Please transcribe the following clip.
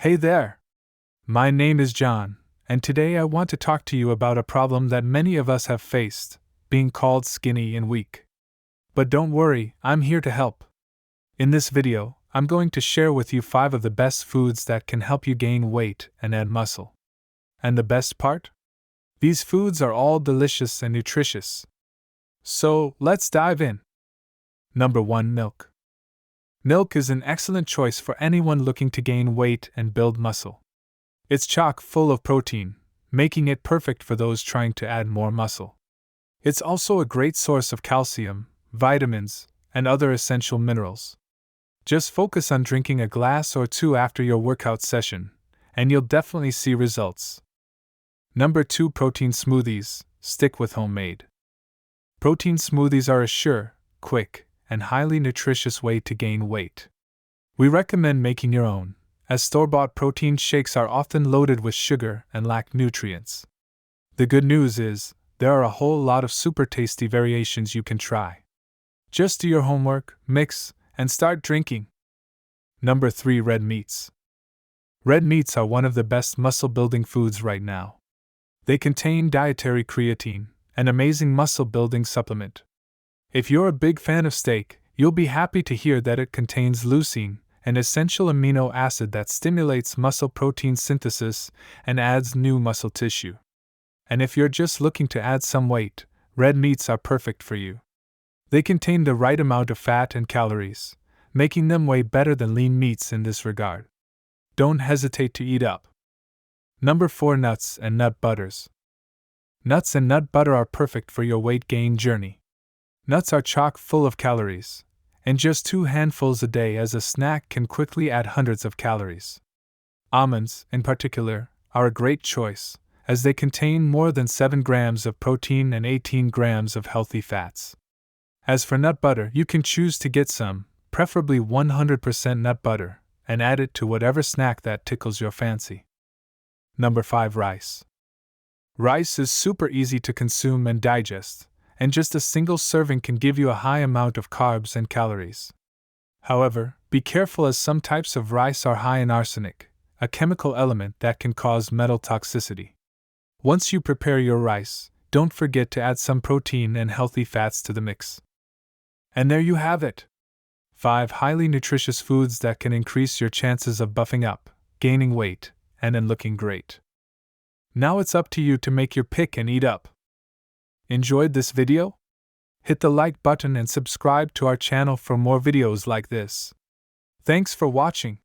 Hey there! My name is John, and today I want to talk to you about a problem that many of us have faced, being called skinny and weak. But don't worry, I'm here to help. In this video, I'm going to share with you 5 of the best foods that can help you gain weight and add muscle. And the best part? These foods are all delicious and nutritious. So, let's dive in. Number 1. Milk. Milk is an excellent choice for anyone looking to gain weight and build muscle. It's chock full of protein, making it perfect for those trying to add more muscle. It's also a great source of calcium, vitamins, and other essential minerals. Just focus on drinking a glass or 2 after your workout session, and you'll definitely see results. Number 2. Protein smoothies. Stick with homemade. Protein smoothies are a sure, quick, and highly nutritious way to gain weight. We recommend making your own, as store-bought protein shakes are often loaded with sugar and lack nutrients. The good news is, there are a whole lot of super tasty variations you can try. Just do your homework, mix, and start drinking. Number 3. Red meats. Red meats are one of the best muscle-building foods right now. They contain dietary creatine, an amazing muscle-building supplement. If you're a big fan of steak, you'll be happy to hear that it contains leucine, an essential amino acid that stimulates muscle protein synthesis and adds new muscle tissue. And if you're just looking to add some weight, red meats are perfect for you. They contain the right amount of fat and calories, making them way better than lean meats in this regard. Don't hesitate to eat up. Number 4. Nuts and nut butters. Nuts and nut butter are perfect for your weight gain journey. Nuts are chock full of calories, and just 2 handfuls a day as a snack can quickly add hundreds of calories. Almonds, in particular, are a great choice, as they contain more than 7 grams of protein and 18 grams of healthy fats. As for nut butter, you can choose to get some, preferably 100% nut butter, and add it to whatever snack that tickles your fancy. Number 5. Rice. Rice is super easy to consume and digest, and just a single serving can give you a high amount of carbs and calories. However, be careful as some types of rice are high in arsenic, a chemical element that can cause metal toxicity. Once you prepare your rice, don't forget to add some protein and healthy fats to the mix. And there you have it! 5 highly nutritious foods that can increase your chances of buffing up, gaining weight, and looking great. Now it's up to you to make your pick and eat up. Enjoyed this video? Hit the like button and subscribe to our channel for more videos like this. Thanks for watching.